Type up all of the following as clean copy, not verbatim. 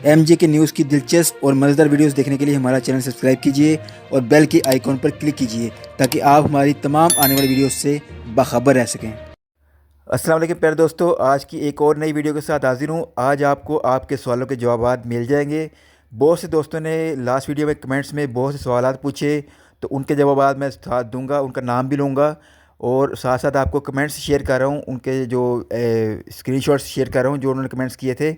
MJ के news की दिलचस्प और मज़ेदार वीडियोस देखने के लिए हमारा चैनल सब्सक्राइब कीजिए और बेल के आइकॉन पर क्लिक कीजिए ताकि आप हमारी तमाम आने वाली वीडियोस से बाखबर रह सकें। अस्सलाम वालेकुम प्यारे दोस्तों, आज की एक और नई वीडियो के साथ हाजिर हूँ। आज आपको आपके सवालों के जवाब मिल जाएंगे। बहुत से दोस्तों ने लास्ट वीडियो में कमेंट्स में बहुत से सवाल पूछे, तो उनके जवाब मैं साथ दूंगा, उनका नाम भी लूँगा और साथ साथ आपको कमेंट्स शेयर कर रहा हूँ, उनके जो स्क्रीनशॉट्स शेयर कर रहा हूँ जो उन्होंने कमेंट्स किए थे।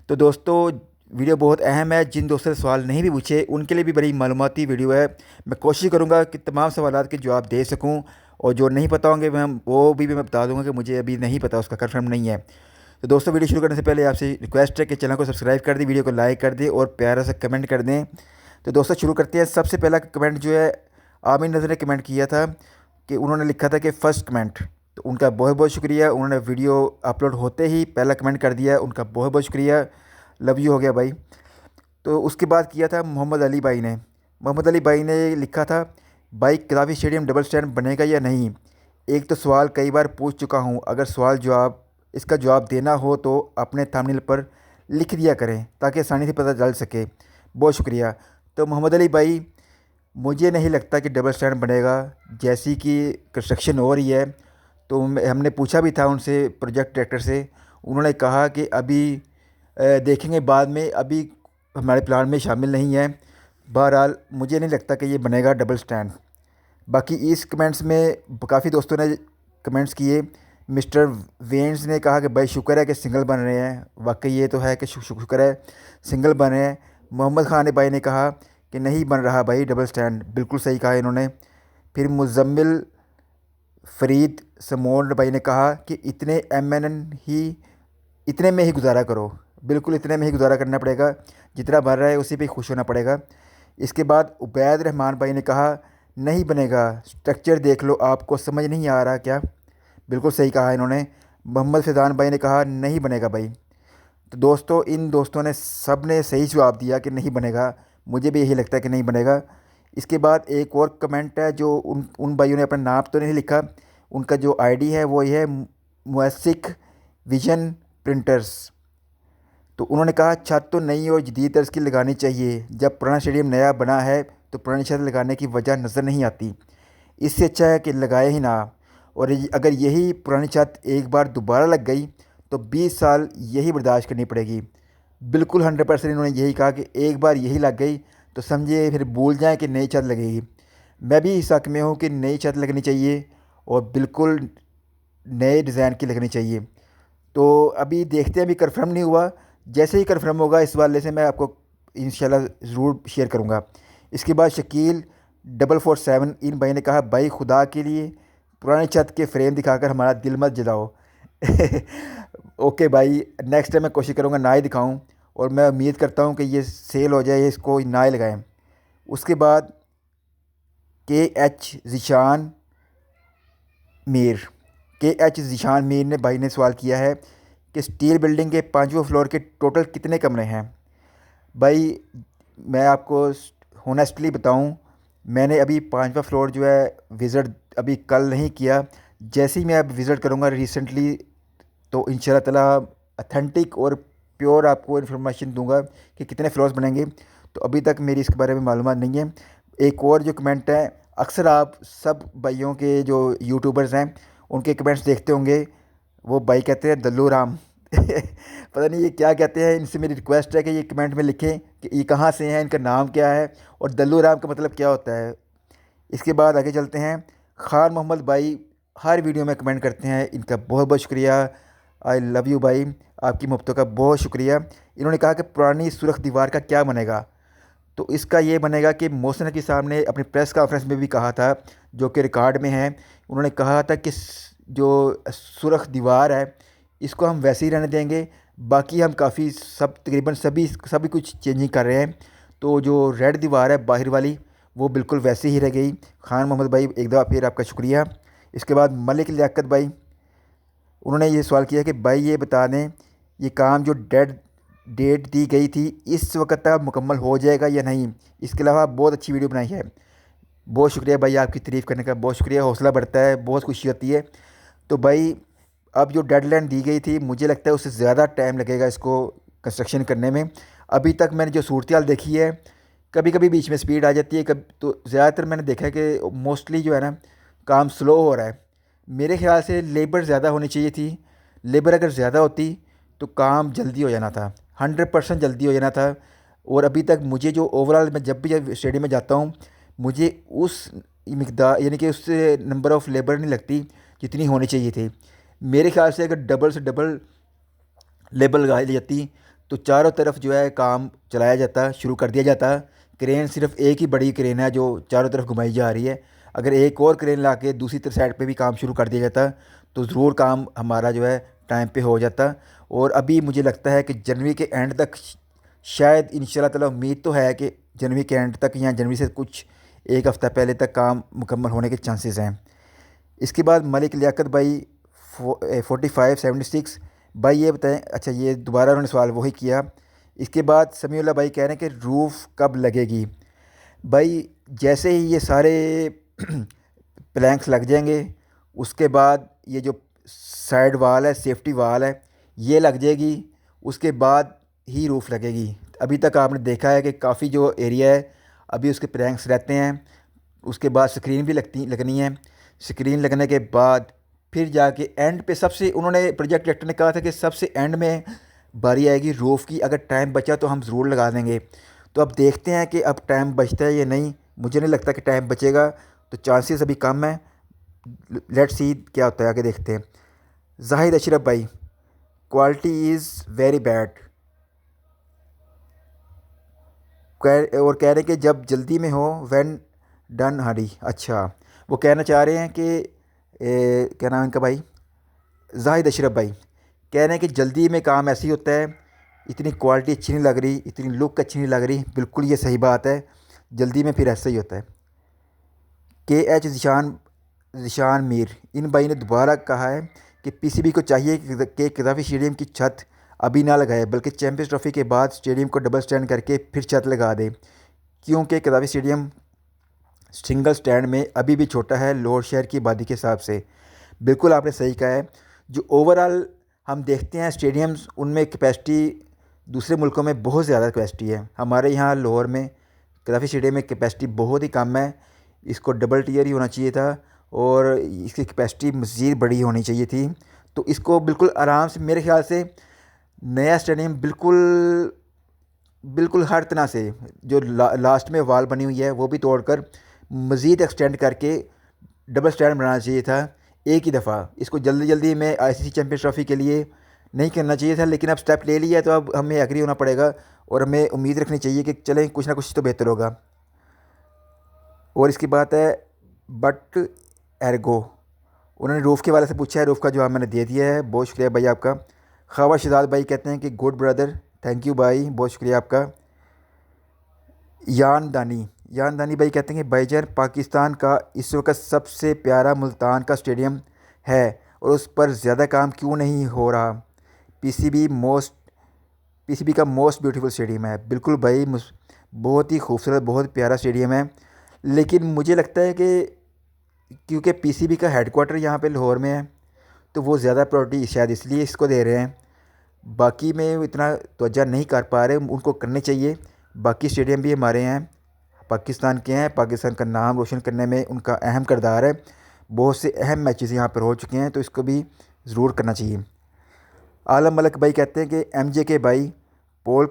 तो दोस्तों वीडियो बहुत अहम है, जिन दोस्तों ने सवाल नहीं भी पूछे उनके लिए भी बड़ी मालूमाती वीडियो है। मैं कोशिश करूँगा कि तमाम सवालात के जवाब दे सकूँ, और जो नहीं पता होंगे वो भी मैं बता दूँगा कि मुझे अभी नहीं पता, उसका कंफर्म नहीं है। तो दोस्तों वीडियो शुरू करने से पहले आपसे रिक्वेस्ट है कि चैनल को सब्सक्राइब कर दें, वीडियो को लाइक कर दें और प्यारा सा कमेंट कर दें। तो दोस्तों शुरू करते हैं। सबसे पहला कमेंट जो है आमिर नज़र ने कमेंट किया था, कि उन्होंने लिखा था कि फ़र्स्ट कमेंट, तो उनका बहुत बहुत शुक्रिया। उन्होंने वीडियो अपलोड होते ही पहला कमेंट कर दिया, उनका बहुत बहुत शुक्रिया, लव यू हो गया भाई। तो उसके बाद किया था मोहम्मद अली भाई ने। मोहम्मद अली भाई ने लिखा था, भाई कदाफी स्टेडियम डबल स्टैंड बनेगा या नहीं? एक तो सवाल कई बार पूछ चुका हूँ, अगर इसका जवाब देना हो तो अपने थंबनेल पर लिख दिया करें ताकि आसानी से पता चल सके। बहुत शुक्रिया। तो मोहम्मद अली भाई, मुझे नहीं लगता कि डबल स्टैंड बनेगा, जैसी कि कंस्ट्रक्शन हो रही है। तो हमने पूछा भी था उनसे, प्रोजेक्ट डायरेक्टर से, उन्होंने कहा कि अभी देखेंगे बाद में, अभी हमारे प्लान में शामिल नहीं है। बहरहाल मुझे नहीं लगता कि ये बनेगा डबल स्टैंड। बाकी इस कमेंट्स में काफ़ी दोस्तों ने कमेंट्स किए। मिस्टर वेंस ने कहा कि भाई शुक्र है कि सिंगल बन रहे हैं। वाकई ये तो है कि शुक्र है सिंगल बन रहे हैं। मोहम्मद खान भाई ने कहा कि नहीं बन रहा भाई डबल स्टैंड, बिल्कुल सही कहा इन्होंने। फिर मुजम्मिल फरीद समोन भाई ने कहा कि इतने में ही गुजारा करो। बिल्कुल इतने में ही गुजारा करना पड़ेगा, जितना बन रहा है उसी पे खुश होना पड़ेगा। इसके बाद उबैद रहमान भाई ने कहा नहीं बनेगा, स्ट्रक्चर देख लो, आपको समझ नहीं आ रहा क्या? बिल्कुल सही कहा इन्होंने। मोहम्मद फैज़ान भाई ने कहा नहीं बनेगा भाई। तो दोस्तों इन दोस्तों ने सब ने सही जवाब दिया कि नहीं बनेगा। मुझे भी यही लगता है कि नहीं बनेगा। इसके बाद एक और कमेंट है, जो उन भाइयों ने अपना नाम तो नहीं लिखा, उनका जो आईडी है वो ये है मुअस्सिक विजन प्रिंटर्स। तो उन्होंने कहा छत तो नई और जदीद तर्ज की लगानी चाहिए, जब पुराना स्टेडियम नया बना है तो पुरानी छत लगाने की वजह नज़र नहीं आती। इससे अच्छा है कि लगाए ही ना। और अगर यही पुरानी छत एक बार दोबारा लग गई तो 20 साल यही बर्दाश्त करनी पड़ेगी। बिल्कुल 100% इन्होंने यही कहा कि एक बार यही लग गई तो समझिए फिर भूल जाएं कि नई छत लगेगी। मैं भी इस हक़ में हूँ कि नई छत लगनी चाहिए और बिल्कुल नए डिज़ाइन की लगनी चाहिए। तो अभी देखते हैं, अभी कन्फर्म नहीं हुआ। जैसे ही कन्फर्म होगा इस वाले से मैं आपको इंशाल्लाह ज़रूर शेयर करूँगा। इसके बाद शकील 447 इन भाई ने कहा, भाई खुदा के लिए पुरानी छत के फ्रेम दिखाकर हमारा दिल मत जलाओ। ओके भाई, नेक्स्ट टाइम मैं कोशिश करूँगा ना ही दिखाऊँ, और मैं उम्मीद करता हूँ कि ये सेल हो जाए, इसको ना ही लगाएँ। उसके बाद के एच ज़ीशान मीर ने भाई ने सवाल किया है कि स्टील बिल्डिंग के 5वें फ्लोर के टोटल कितने कमरे हैं? भाई मैं आपको होनेस्टली बताऊं, मैंने अभी 5वां फ्लोर जो है विज़िट अभी कल नहीं किया। जैसे ही मैं अब विज़िट करूंगा रिसेंटली, तो इंशाल्लाह ताला अथेंटिक और प्योर आपको इन्फॉर्मेशन दूंगा कि कितने फ्लोर्स बनेंगे। तो अभी तक मेरी इसके बारे में मालूमात नहीं है। एक और जो कमेंट है, अक्सर आप सब भाइयों के जो यूट्यूबर्स हैं उनके कमेंट्स देखते होंगे, वो भाई कहते हैं दल्लू राम। पता नहीं ये क्या कहते हैं। इनसे मेरी रिक्वेस्ट है कि ये कमेंट में लिखें कि ये कहाँ से हैं, इनका नाम क्या है और दल्लू राम का मतलब क्या होता है। इसके बाद आगे चलते हैं। खान मोहम्मद भाई हर वीडियो में कमेंट करते हैं, इनका बहुत बहुत शुक्रिया। आई लव यू भाई, आपकी मोहब्बतों का बहुत शुक्रिया। इन्होंने कहा कि पुरानी सुरख दीवार का क्या बनेगा? तो इसका ये बनेगा कि मोहसिन नकवी साहब ने अपनी प्रेस कॉन्फ्रेंस में भी कहा था, जो कि रिकॉर्ड में है। उन्होंने कहा था कि जो सुरख दीवार है इसको हम वैसे ही रहने देंगे, बाकी हम काफ़ी सब तकरीबन सभी कुछ चेंजिंग कर रहे हैं। तो जो रेड दीवार है बाहर वाली, वो बिल्कुल वैसे ही रह गई। खान मोहम्मद भाई एक दफ़ा फिर आपका शुक्रिया। इसके बाद मलिक लियाकत भाई, उन्होंने ये सवाल किया कि भाई ये बता दें, ये काम जो डेट दी गई थी इस वक्त तक मुकम्मल हो जाएगा या नहीं? इसके अलावा बहुत अच्छी वीडियो बनाई है। बहुत शुक्रिया भाई, आपकी तारीफ़ करने का बहुत शुक्रिया, हौसला बढ़ता है, बहुत खुशी होती है। तो भाई अब जो डेडलाइन दी गई थी, मुझे लगता है उससे ज़्यादा टाइम लगेगा इसको कंस्ट्रक्शन करने में। अभी तक मैंने जो सूरत हाल देखी है, कभी कभी बीच में स्पीड आ जाती है, कभी तो ज़्यादातर मैंने देखा है कि मोस्टली जो है ना काम स्लो हो रहा है। मेरे ख़्याल से लेबर ज़्यादा होनी चाहिए थी। लेबर अगर ज़्यादा होती तो काम जल्दी हो जाना था, 100% जल्दी हो जाना था। और अभी तक मुझे जो ओवरऑल, मैं जब भी जब स्टेडियम में जाता हूँ, मुझे उस मिकदार यानी कि उस नंबर ऑफ़ लेबर नहीं लगती जितनी होनी चाहिए थी। मेरे ख़्याल से अगर डबल से डबल लेबर लगा दी जाती तो चारों तरफ जो है काम चलाया जाता, शुरू कर दिया जाता। क्रेन सिर्फ एक ही बड़ी क्रेन है जो चारों तरफ घुमाई जा रही है। अगर एक और क्रेन ला के दूसरी तरफ साइड पे भी काम शुरू कर दिया जाता तो ज़रूर काम हमारा जो है टाइम पे हो जाता। और अभी मुझे लगता है कि जनवरी के एंड तक, शायद इंशाल्लाह ताला उम्मीद तो है कि जनवरी के एंड तक या जनवरी से कुछ एक हफ़्ता पहले तक काम मुकम्मल होने के चांसेस हैं। इसके बाद मलिक लियाकत भाई 4576 भाई ये बताएं, अच्छा ये दोबारा उन्होंने सवाल वही किया। इसके बाद समीउल्लाह भाई कह रहे हैं कि रूफ़ कब लगेगी। भाई जैसे ही ये सारे प्लैंक्स लग जाएंगे, उसके बाद ये जो साइड वाल है, सेफ्टी वाल है, ये लग जाएगी, उसके बाद ही रूफ़ लगेगी। अभी तक आपने देखा है कि काफ़ी जो एरिया है अभी उसके प्लैंक्स रहते हैं। उसके बाद स्क्रीन भी लगनी है। स्क्रीन लगने के बाद फिर जाके एंड पे सबसे, उन्होंने प्रोजेक्ट डायरेक्टर ने कहा था कि सबसे एंड में बारी आएगी रूफ़ की। अगर टाइम बचा तो हम ज़रूर लगा देंगे। तो अब देखते हैं कि अब टाइम बचता है या नहीं। मुझे नहीं लगता कि टाइम बचेगा, तो चांसेस अभी कम है। लेट्स सी क्या होता है, आगे देखते हैं। जाहिद अशरफ भाई, क्वालिटी इज़ वेरी बैड, और कह रहे हैं कि जब जल्दी में हो व्हेन डन हरी। अच्छा, वो कहना चाह रहे हैं कि क्या नाम है इनका भाई, जाहिद अशरफ भाई कह रहे हैं कि जल्दी में काम ऐसे ही होता है, इतनी क्वालिटी अच्छी नहीं लग रही, इतनी लुक अच्छी नहीं लग रही। बिल्कुल ये सही बात है, जल्दी में फिर ऐसा ही होता है। के एच ज़िशान मीर, इन भाई ने दोबारा कहा है कि पीसीबी को चाहिए कि कदाफ़ी स्टेडियम की छत अभी ना लगाए, बल्कि चैम्पियंस ट्रॉफी के बाद स्टेडियम को डबल स्टैंड करके फिर छत लगा दे, क्योंकि कदाफ़ी स्टेडियम सिंगल स्टैंड में अभी भी छोटा है लाहौर शहर की आबादी के हिसाब से। बिल्कुल आपने सही कहा है। जो ओवरऑल हम देखते हैं स्टेडियम्स, उनमें कैपेसिटी दूसरे मुल्कों में बहुत ज़्यादा कैपेसिटी है। हमारे यहाँ लाहौर में कदाफ़ी स्टेडियम में कैपेसिटी बहुत ही कम है। इसको डबल टियर ही होना चाहिए था और इसकी कैपेसिटी मज़ीद बड़ी होनी चाहिए थी। तो इसको बिल्कुल आराम से, मेरे ख़्याल से नया स्टेडियम बिल्कुल बिल्कुल हर तरह से, जो लास्ट में वाल बनी हुई है वो भी तोड़कर मज़ीद एक्सटेंड करके डबल स्टैंड बनाना चाहिए था एक ही दफ़ा। इसको जल्दी जल्दी में आईसीसी चैम्पियंस ट्रॉफी के लिए नहीं करना चाहिए था, लेकिन अब स्टेप ले लिया है तो अब हमें एग्री होना पड़ेगा और हमें उम्मीद रखनी चाहिए कि चलें कुछ ना कुछ तो बेहतर होगा। और इसकी बात है बट एर्गो, उन्होंने रूफ़ के वाले से पूछा है, रूफ़ का जवाब मैंने दे दिया है। बहुत शुक्रिया भाई आपका। ख्वाबा शहजाद भाई कहते हैं कि गुड ब्रदर, थैंक यू भाई, बहुत शुक्रिया आपका। यान दानी भाई कहते हैं कि भाईजान, पाकिस्तान का इस वक्त सबसे प्यारा मुल्तान का स्टेडियम है और उस पर ज़्यादा काम क्यों नहीं हो रहा। पीसीबी मोस्ट पीसीबी का मोस्ट ब्यूटीफुल स्टेडियम है। बिल्कुल भाई, बहुत ही खूबसूरत, बहुत प्यारा स्टेडियम है। लेकिन मुझे लगता है कि क्योंकि पीसीबी का हेडक्वार्टर यहाँ पे लाहौर में है, तो वो ज़्यादा प्रायोरिटी शायद इसलिए इसको दे रहे हैं। बाकी में इतना तवज्जो नहीं कर पा रहे, उनको करने चाहिए। बाकी स्टेडियम भी हमारे हैं, पाकिस्तान के हैं, पाकिस्तान का नाम रोशन करने में उनका अहम किरदार है। बहुत से अहम मैचेस यहाँ पर हो चुके हैं, तो इसको भी ज़रूर करना चाहिए। आलम मलक भाई कहते हैं कि एमजे के भाई, पोल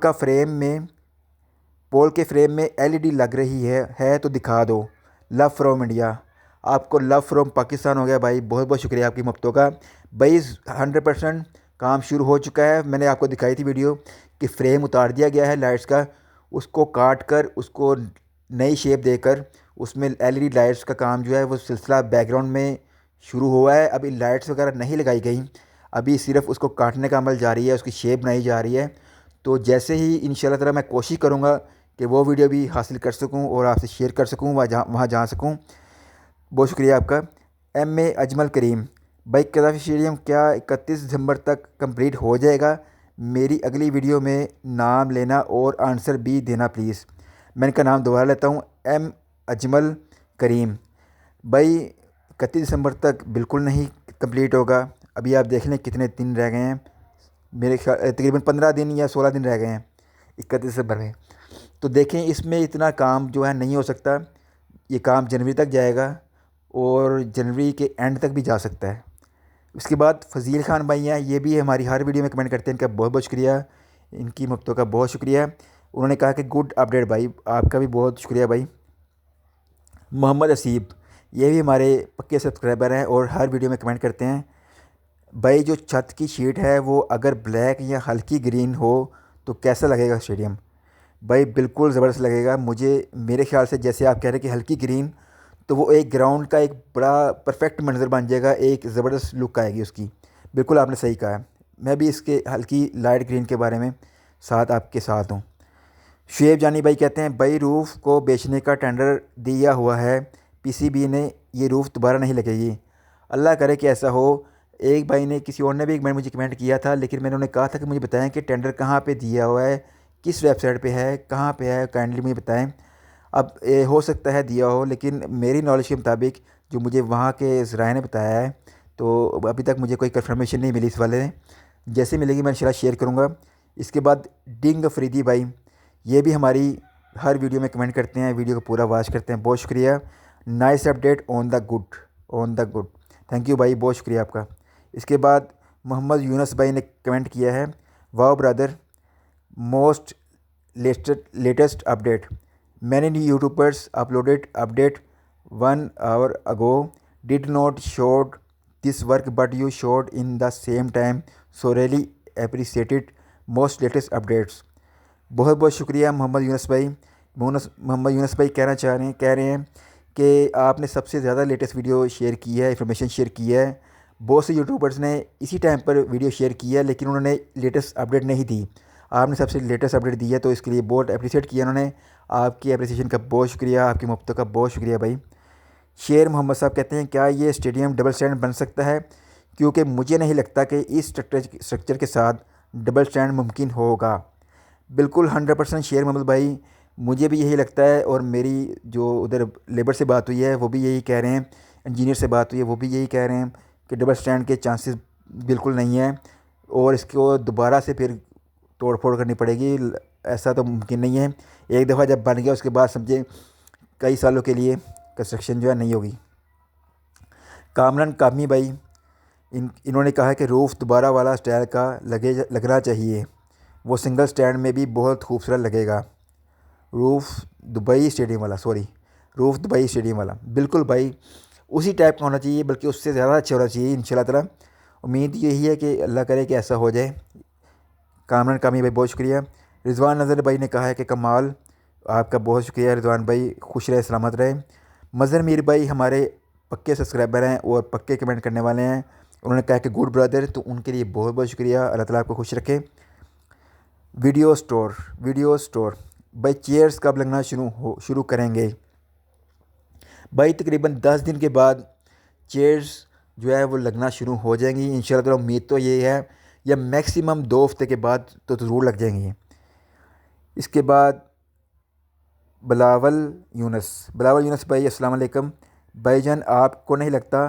के फ्रेम में एलईडी लग रही है तो दिखा दो। Love from India. आपको लव फ्रॉम पाकिस्तान हो गया भाई, बहुत बहुत शुक्रिया आपकी मोहब्बतों का। भाई 100% काम शुरू हो चुका है। मैंने आपको दिखाई थी वीडियो कि फ्रेम उतार दिया गया है लाइट्स का, उसको काट कर उसको नई शेप देकर उसमें एलईडी लाइट्स का काम जो है वो सिलसिला बैकग्राउंड में शुरू हुआ है। अभी लाइट्स वगैरह नहीं लगाई गई, अभी सिर्फ उसको काटने का अमल जारी है, उसकी शेप बनाई जा रही है। तो जैसे ही इंशाल्लाह ताला मैं कोशिश करूँगा कि वो वीडियो भी हासिल कर सकूँ और आपसे शेयर कर सकूँ, वहाँ जा सकूँ। बहुत शुक्रिया आपका। एम ए अजमल करीम भाई, कदाफ़ी स्टेडियम क्या 31 दिसंबर तक कंप्लीट हो जाएगा? मेरी अगली वीडियो में नाम लेना और आंसर भी देना प्लीज़। मैं इनका नाम दोबारा लेता हूँ, एम अजमल करीम भाई। 31 दिसंबर तक बिल्कुल नहीं कंप्लीट होगा। अभी आप देख लें कितने दिन रह गए हैं, मेरे ख्याल तकरीबन 15 दिन या 16 दिन रह गए हैं। 31 दिसंबर में। तो देखें इसमें इतना काम जो है नहीं हो सकता, ये काम जनवरी तक जाएगा और जनवरी के एंड तक भी जा सकता है। उसके बाद फ़ज़ील ख़ान भाई हैं, ये भी हमारी हर वीडियो में कमेंट करते हैं, इनका बहुत बहुत शुक्रिया, इनकी मददों का बहुत शुक्रिया। उन्होंने कहा कि गुड अपडेट भाई, आपका भी बहुत शुक्रिया भाई। मोहम्मद असीब, ये भी हमारे पक्के सब्सक्राइबर हैं और हर वीडियो में कमेंट करते हैं। भाई जो छत की शीट है वो अगर ब्लैक या हल्की ग्रीन हो तो कैसा लगेगा स्टेडियम? भाई बिल्कुल ज़बरदस्त लगेगा। मेरे ख़्याल से जैसे आप कह रहे हैं कि हल्की ग्रीन, तो वो एक ग्राउंड का एक बड़ा परफेक्ट मंजर बन जाएगा, एक ज़बरदस्त लुक आएगी उसकी। बिल्कुल आपने सही कहा है। मैं भी इसके हल्की लाइट ग्रीन के बारे में आपके साथ हूँ। शुएब जानी भाई कहते हैं भाई रूफ़ को बेचने का टेंडर दिया हुआ है पीसीबी ने, ये रूफ़ दोबारा नहीं लगेगी। अल्लाह करे कि ऐसा हो। एक भाई ने, किसी और ने भी एक बार मुझे कमेंट किया था, लेकिन मैंने उन्हें कहा था कि मुझे बताएं कि टेंडर कहाँ पे दिया हुआ है, किस वेबसाइट पे है, कहाँ पे है, काइंडली मुझे बताएं। अब हो सकता है दिया हो, लेकिन मेरी नॉलेज के मुताबिक जो मुझे वहाँ के ज़राए ने बताया है, तो अभी तक मुझे कोई कंफर्मेशन नहीं मिली इस वाले ने। जैसे मिलेगी मैं इंशाल्लाह शेयर करूँगा। इसके बाद डिंग अफरीदी भाई, ये भी हमारी हर वीडियो में कमेंट करते हैं, वीडियो को पूरा वॉच करते हैं, बहुत शुक्रिया। Nice update on the good, thank you भाई, बहुत शुक्रिया आपका। इसके बाद मोहम्मद यूनस भाई ने कमेंट किया है, wow brother, most latest update, many new YouTubers uploaded update 1 hour ago, did not showed this work but you showed in the same time, so really appreciated most latest updates. बहुत बहुत शुक्रिया मोहम्मद यूनस भाई। मोहम्मद यूनस भाई कह रहे हैं कि आपने सबसे ज़्यादा लेटेस्ट वीडियो शेयर की है, इन्फॉर्मेशन शेयर की है। बहुत से यूट्यूबर्स ने इसी टाइम पर वीडियो शेयर की है, लेकिन उन्होंने लेटेस्ट अपडेट नहीं दी। आपने सबसे लेटेस्ट अपडेट दी है, तो इसके लिए बहुत अप्रिशिएट किया उन्होंने। आपकी अप्रिसिएशन का बहुत शुक्रिया, आपकी मोहब्बतों का बहुत शुक्रिया भाई। शेर मोहम्मद साहब कहते हैं, क्या ये स्टेडियम डबल स्टैंड बन सकता है? क्योंकि मुझे नहीं लगता कि इस स्ट्रक्चर के साथ डबल स्टैंड मुमकिन होगा। बिल्कुल 100% शेर मोहम्मद भाई, मुझे भी यही लगता है। और मेरी जो उधर लेबर से बात हुई है वो भी यही कह रहे हैं, इंजीनियर से बात हुई है वो भी यही कह रहे हैं कि डबल स्टैंड के चांसेस बिल्कुल नहीं है, और इसको दोबारा से फिर तोड़ फोड़ करनी पड़ेगी। ऐसा तो मुमकिन नहीं है। एक दफ़ा जब बन गया उसके बाद समझे कई सालों के लिए कंस्ट्रक्शन जो है नहीं होगी। कामरान कामी भाई, इन्होंने कहा कि रूफ़ दोबारा वाला स्टाइल का लगना चाहिए, वो सिंगल स्टैंड में भी बहुत खूबसूरत लगेगा। रूफ़ दुबई स्टेडियम वाला, बिल्कुल भाई उसी टाइप का होना चाहिए, बल्कि उससे ज़्यादा अच्छा होना चाहिए इंशाल्लाह ताला। उम्मीद यही है कि अल्लाह करे कि ऐसा हो जाए। कामरान कामी भाई बहुत शुक्रिया। रिजवान नज़र भाई ने कहा है कि कमाल, आपका बहुत शुक्रिया रिजवान भाई, खुश रहे सलामत रहे। मज़हर मीर भाई हमारे पक्के सब्सक्राइबर हैं और पक्के कमेंट करने वाले हैं, उन्होंने कहा कि गुड ब्रदर, तो उनके लिए बहुत बहुत शुक्रिया। अल्लाह ताला आपको खुश रखे। वीडियो स्टोर भाई, चेयर्स कब लगना शुरू करेंगे? भाई तकरीबन 10 दिन के बाद चेयर्स जो है वो लगना शुरू हो जाएंगी इंशाल्लाह ताला। उम्मीद तो ये है, या मैक्सिमम 2 हफ्ते के बाद तो ज़रूर लग जाएंगी। इसके बाद बिलावल यूनस भाई, अस्सलाम वालेकुम भाईजान, आपको नहीं लगता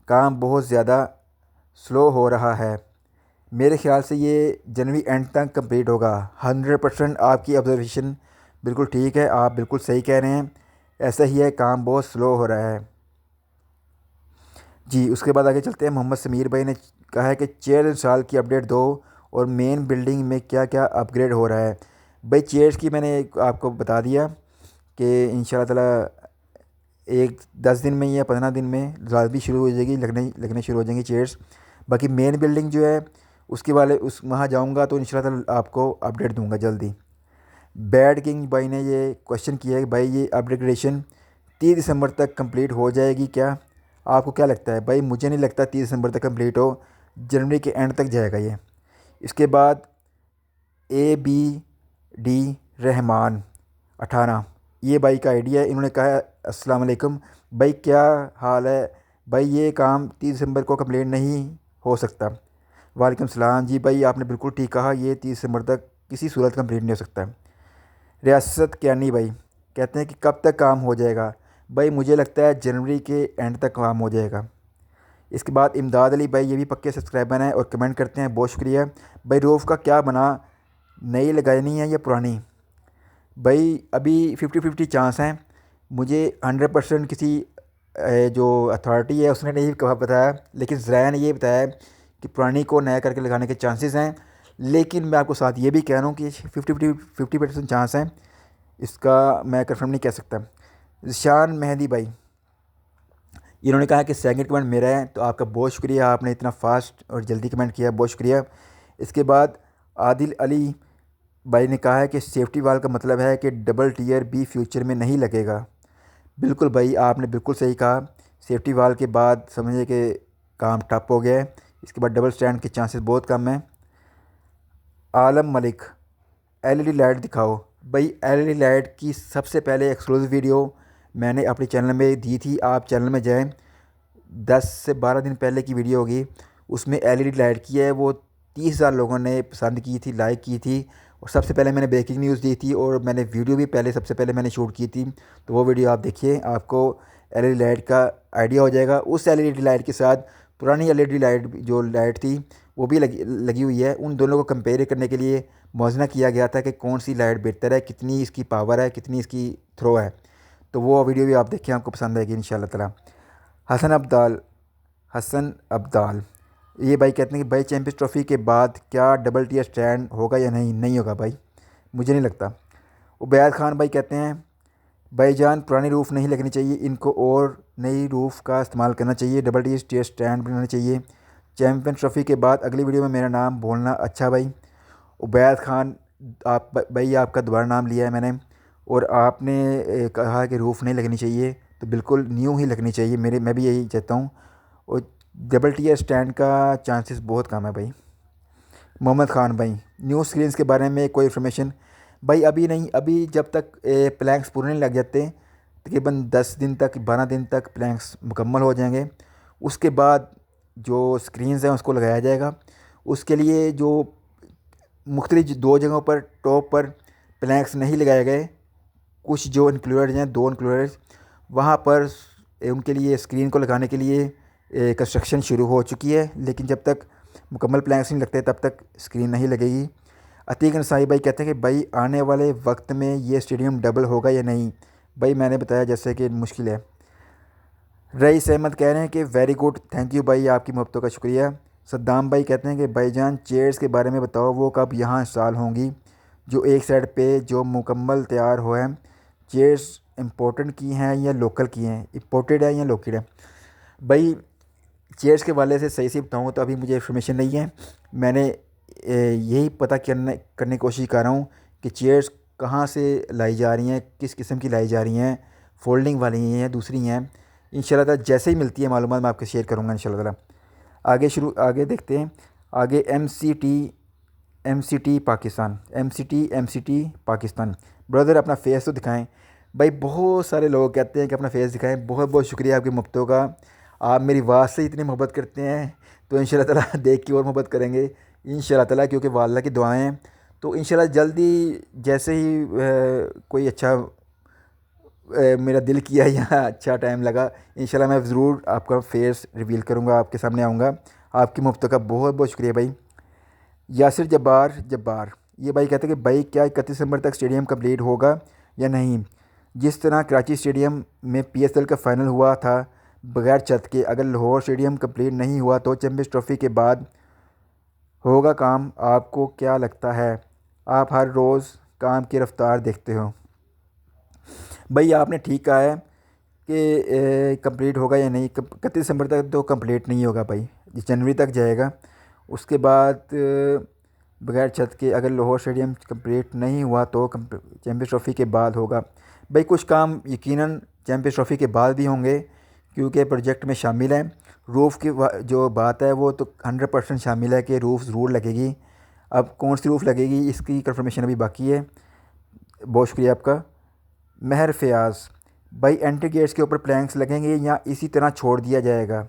काम बहुत ज़्यादा स्लो हो रहा है? मेरे ख़्याल से ये जनवरी एंड तक कंप्लीट होगा। 100% आपकी ऑब्जर्वेशन बिल्कुल ठीक है, आप बिल्कुल सही कह रहे हैं, ऐसा ही है, काम बहुत स्लो हो रहा है जी। उसके बाद आगे चलते हैं। मोहम्मद समीर भाई ने कहा है कि चेयर इंस्टॉल की अपडेट दो, और मेन बिल्डिंग में क्या क्या अपग्रेड हो रहा है? भाई चेयर्स की मैंने आपको बता दिया कि इंशाल्लाह ताला 10 दिन में या 15 दिन में ज़्यादा भी शुरू हो जाएगी, लगने शुरू हो जाएंगी चेयर्स। बाकी मेन बिल्डिंग जो है उसके वाले वहाँ जाऊँगा तो इंशाल्लाह ताला आपको अपडेट दूँगा जल्दी। बैड किंग भाई ने ये क्वेश्चन किया है, भाई ये अपग्रेडेशन 30 दिसंबर तक कंप्लीट हो जाएगी क्या? आपको क्या लगता है? भाई मुझे नहीं लगता 30 दिसंबर तक कंप्लीट हो, जनवरी के एंड तक जाएगा ये। इसके बाद ABD रहमान 18, ये भाई का आइडिया है। इन्होंने कहा है, अस्सलाम वालेकुम भाई, क्या हाल है भाई, ये काम 30 दिसंबर को कंप्लीट नहीं हो सकता? वालेकुम सलाम जी भाई, आपने बिल्कुल ठीक कहा, ये 30 दिसंबर तक किसी सूरत कंप्लीट नहीं हो सकता। रियासत क्यानी भाई कहते हैं कि कब तक काम हो जाएगा? भाई मुझे लगता है जनवरी के एंड तक काम हो जाएगा। इसके बाद इमदाद अली भाई, ये भी पक्के सब्सक्राइबर हैं और कमेंट करते हैं, बहुत शुक्रिया भाई। रूफ़ का क्या बना नई लगानी है या पुरानी? भाई अभी 50-50 चांस हैं। मुझे 100% किसी जो अथॉरिटी है उसने नहीं कहा बताया, लेकिन ज़राया ने ये बताया कि पुरानी को नया करके लगाने के चांसेस हैं। लेकिन मैं आपको साथ ये भी कह रहा हूँ कि 50% चांस हैं, इसका मैं कंफर्म नहीं कह सकता। ज़िशान मेहदी भाई, इन्होंने कहा कि सेकंड कमेंट मेरा है, तो आपका बहुत शुक्रिया, आपने इतना फास्ट और जल्दी कमेंट किया, बहुत शुक्रिया। इसके बाद आदिल अली भाई ने कहा है कि सेफ्टी वाल का मतलब है कि डबल टियर भी फ्यूचर में नहीं लगेगा। बिल्कुल भाई, आपने बिल्कुल सही कहा। सेफ्टी वाल के बाद समझिए कि काम ठप हो गया है। इसके बाद डबल स्टैंड के चांसेस बहुत कम हैं। आलम मलिक, एलईडी लाइट दिखाओ। भाई एलईडी लाइट की सबसे पहले एक्सक्लूसिव वीडियो मैंने अपने चैनल में दी थी, आप चैनल में जाएं, 10 से 12 दिन पहले की वीडियो होगी। उसमें एलईडी लाइट की है, वो 30,000 लोगों ने पसंद की थी, लाइक की थी। और सबसे पहले मैंने ब्रेकिंग न्यूज़ दी थी और मैंने वीडियो भी पहले सबसे पहले मैंने शूट की थी। तो वो वीडियो आप देखिए, आपको एलईडी लाइट का आइडिया हो जाएगा। उस एलईडी लाइट के साथ पुरानी एलईडी लाइट जो लाइट थी वो भी लगी हुई है। उन दोनों को कंपेयर करने के लिए मौजना किया गया था कि कौन सी लाइट बेहतर है, कितनी इसकी पावर है, कितनी इसकी थ्रो है। तो वो वीडियो भी आप देखिए, आपको पसंद आएगी इंशाल्लाह ताला। हसन अब्दाल, हसन अब्दाल ये भाई कहते हैं कि भाई चैम्पियंस ट्रॉफ़ी के बाद क्या डबल टियर स्टैंड होगा या नहीं? नहीं होगा भाई, मुझे नहीं लगता। उबैद खान भाई कहते हैं भाईजान पुरानी रूफ़ नहीं लगनी चाहिए, इनको और नई रूफ़ का इस्तेमाल करना चाहिए, डबल टियर स्टैंड बनाना चाहिए। चैम्पियंस ट्रॉफ़ी के बाद अगली वीडियो में मेरा नाम बोलना। अच्छा भाई उबैद खान, आप भाई आपका दोबारा नाम लिया है मैंने, और आपने कहा कि रूफ़ नहीं लगनी चाहिए, तो बिल्कुल न्यू ही लगनी चाहिए। मैं भी यही चाहता हूँ। और डबल टियर स्टैंड का चांसेस बहुत कम है भाई। मोहम्मद ख़ान भाई, न्यू स्क्रीन्स के बारे में कोई इन्फॉर्मेशन? भाई अभी नहीं, अभी जब तक प्लैंक्स पूरे नहीं लग जाते, तकरीबन 10 दिन तक 12 दिन तक प्लैंक्स मुकम्मल हो जाएंगे, उसके बाद जो स्क्रीन्स हैं उसको लगाया जाएगा। उसके लिए जो मुख्तलिफ 2 जगहों पर टॉप पर प्लैंक्स नहीं लगाए गए, कुछ जो इंक्लूडेड हैं 2 इंक्लूडेड, वहाँ पर उनके लिए स्क्रीन को लगाने के लिए कंस्ट्रक्शन शुरू हो चुकी है। लेकिन जब तक मुकम्मल प्लैंक्स नहीं लगते तब तक स्क्रीन नहीं लगेगी। अतीक नसाई भाई कहते हैं कि भाई आने वाले वक्त में ये स्टेडियम डबल होगा या नहीं? भाई मैंने बताया जैसे कि मुश्किल है। रईस अहमद कह रहे हैं कि वेरी गुड, थैंक यू भाई, आपकी मोहब्बतों का शुक्रिया। सद्दाम भाई कहते हैं कि भाईजान चेयर्स के बारे में बताओ, वो कब यहाँ इंस्टॉल होंगी, जो एक साइड पे जो मुकम्मल तैयार हो है। चेयर्स इम्पोर्टेंट की हैं या लोकल की हैं? इम्पोर्टेड है या लोकल है? भाई चेयर्स के वाले से सही बताऊँ तो अभी मुझे इन्फॉर्मेशन नहीं है। मैंने यही पता करने की कोशिश कर रहा हूँ कि चेयर्स कहाँ से लाई जा रही हैं, किस किस्म की लाई जा रही हैं, फोल्डिंग वाली हैं, दूसरी हैं। इंशाल्लाह ताला जैसे ही मिलती है मालूमात मैं आपके शेयर करूँगा इंशाल्लाह ताला। आगे देखते हैं। आगे M C T Pakistan, Pakistan. Brother अपना फेस तो दिखाएं। भाई बहुत सारे लोग कहते हैं कि अपना फेस दिखाएं, बहुत बहुत शुक्रिया आपकी मोहब्बतों का। आप मेरी आवाज़ से इतनी मोहब्बत करते हैं, तो इंशाल्लाह ताला देख के और मोहब्बत करेंगे इंशाल्लाह ताला, क्योंकि वाल्ला की दुआएं हैं। तो इंशाल्लाह जल्दी जैसे ही कोई अच्छा मेरा दिल किया या अच्छा टाइम लगा, इंशाल्लाह मैं ज़रूर आपका फेस रिवील करूँगा, आपके सामने आऊँगा। आपकी मोहब्बतों का बहुत बहुत शुक्रिया भाई। यासिर जब्बार ये भाई कहते हैं कि भाई क्या 31 दिसंबर तक स्टेडियम कंप्लीट होगा या नहीं? जिस तरह कराची स्टेडियम में पीएसएल का फाइनल हुआ था बगैर छत के, अगर लाहौर स्टेडियम कंप्लीट नहीं हुआ तो चैम्पियंस ट्रॉफ़ी के बाद होगा काम? आपको क्या लगता है? आप हर रोज़ काम की रफ्तार देखते हो। भाई आपने ठीक कहा है कि कंप्लीट होगा या नहीं। 31 दिसंबर तक तो कंप्लीट नहीं होगा भाई, जनवरी तक जाएगा। उसके बाद बगैर छत के अगर लाहौर स्टेडियम कंप्लीट नहीं हुआ तो चैम्पियंस ट्रॉफ़ी के बाद होगा। भाई कुछ काम यकीनन चैम्पियंस ट्रॉफ़ी के बाद भी होंगे, क्योंकि प्रोजेक्ट में शामिल है। रूफ़ की जो बात है वो तो 100% शामिल है कि रूफ़ ज़रूर लगेगी। अब कौन सी रूफ़ लगेगी इसकी कंफर्मेशन अभी बाकी है। बहुत शुक्रिया आपका। महर फ़याज़ भाई, एंट्री गेट्स के ऊपर प्लैंक्स लगेंगे या इसी तरह छोड़ दिया जाएगा?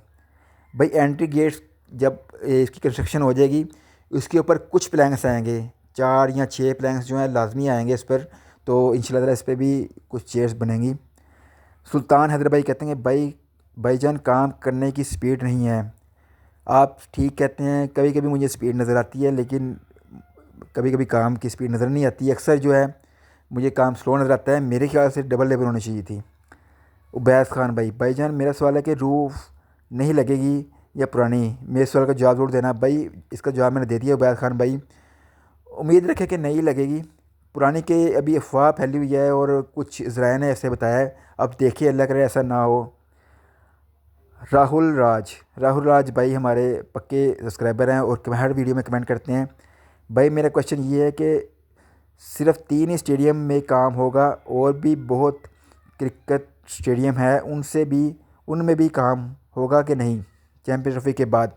भाई एंट्री गेट्स जब इसकी कंस्ट्रक्शन हो जाएगी उसके ऊपर कुछ प्लैंक्स आएंगे, 4 या 6 प्लैंक्स जो हैं लाजमी आएंगे इस पर, तो इंशाल्लाह ताला इस पर भी कुछ चेयर्स बनेंगी। सुल्तान हैदर भाई कहते हैं भाईजान काम करने की स्पीड नहीं है। आप ठीक कहते हैं, कभी कभी मुझे स्पीड नज़र आती है, लेकिन कभी कभी काम की स्पीड नज़र नहीं आती, अक्सर जो है मुझे काम स्लो नज़र आता है। मेरे ख्याल से डबल लेवल होनी चाहिए थी। उबैस खान भाईजान मेरा सवाल है कि रूफ़ नहीं लगेगी या पुरानी? मेरे सवाल का जवाब ज़रूर देना भाई। इसका जवाब मैंने दे दिया उबैस खान भाई। उम्मीद रखें कि नहीं लगेगी। पुरानी के अभी अफवाह फैली हुई है और कुछ ज़राए ने ऐसे बताया है। अब देखिए, अल्लाह करे ऐसा ना हो। राहुल राज भाई हमारे पक्के सब्सक्राइबर हैं और हर वीडियो में कमेंट करते हैं। भाई मेरा क्वेश्चन ये है कि सिर्फ 3 ही स्टेडियम में काम होगा, और भी बहुत क्रिकेट स्टेडियम है, उनमें भी काम होगा कि नहीं चैम्पियंस ट्रॉफी के बाद?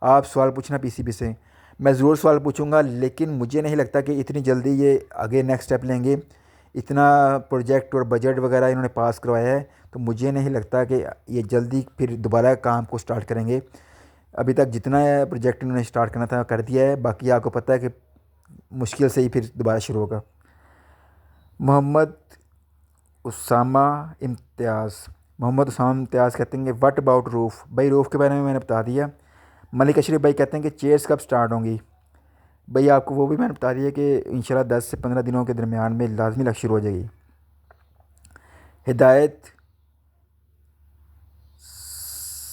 आप सवाल पूछना पीसीबी से। मैं ज़रूर सवाल पूछूंगा, लेकिन मुझे नहीं लगता कि इतनी जल्दी ये आगे नेक्स्ट स्टेप लेंगे। इतना प्रोजेक्ट और बजट वगैरह इन्होंने पास करवाया है, तो मुझे नहीं लगता कि ये जल्दी फिर दोबारा काम को स्टार्ट करेंगे। अभी तक जितना प्रोजेक्ट इन्होंने स्टार्ट करना था कर दिया है, बाकी आपको पता है कि मुश्किल से ही फिर दोबारा शुरू होगा। मोहम्मद उसामा इम्तियाज़ कहते हैं कि व्हाट अबाउट रूफ़? भाई रूफ़ के बारे में मैंने बता दिया। मलिक अशरफ भाई कहते हैं कि चेयर्स कब स्टार्ट होंगी? भाई आपको वो भी मैंने बता दिया कि इंशाल्लाह 10 से 15 दिनों के दरमियान में लाजमी लग शुरू हो जाएगी। हिदायत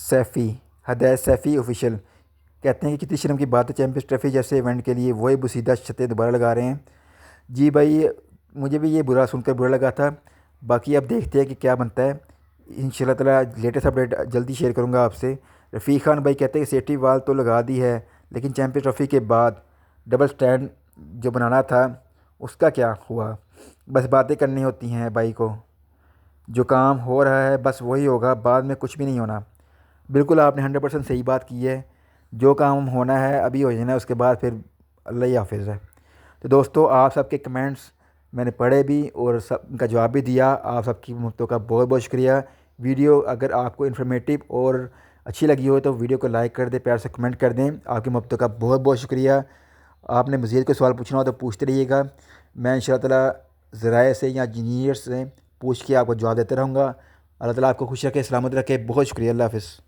सैफ़ी ऑफिशियल कहते हैं कि कितनी शर्म की बात है, चैम्पियंस ट्रॉफी जैसे इवेंट के लिए वही बुसीदा छतें दोबारा लगा रहे हैं। जी भाई, मुझे भी ये बुरा सुनकर बुरा लगा था। बाकी अब देखते हैं कि क्या बनता है। इंशाल्लाह ताला लेटेस्ट अपडेट जल्दी शेयर करूंगा आपसे। रफ़ीक खान भाई कहते हैं कि सेफ्टी वाल तो लगा दी है, लेकिन चैम्पियंस ट्रॉफी के बाद डबल स्टैंड जो बनाना था उसका क्या हुआ? बस बातें करनी होती हैं भाई को, जो काम हो रहा है बस वही होगा, बाद में कुछ भी नहीं होना। बिल्कुल आपने 100% सही बात की है। जो काम होना है अभी हो जाना है, उसके बाद फिर अल्लाह ही हाफिज़ है। तो दोस्तों, आप सबके कमेंट्स मैंने पढ़े भी और सबका जवाब भी दिया। आप सबकी मददों का बहुत बहुत शुक्रिया। वीडियो अगर आपको इन्फॉर्मेटिव और अच्छी लगी हो तो वीडियो को लाइक कर दें, प्यार से कमेंट कर दें। आपकी मददों का बहुत बहुत शुक्रिया। आपने मज़ीद कोई सवाल पूछना हो तो पूछते रहिएगा। मैं इंशाअल्लाह ताला ज़राए से या इंजीनियर से पूछ के आपको जवाब देता रहूँगा। अल्लाह ताला आपको खुश रखे, सलामत रखे। बहुत शुक्रिया। अल्लाह हाफ़िज़।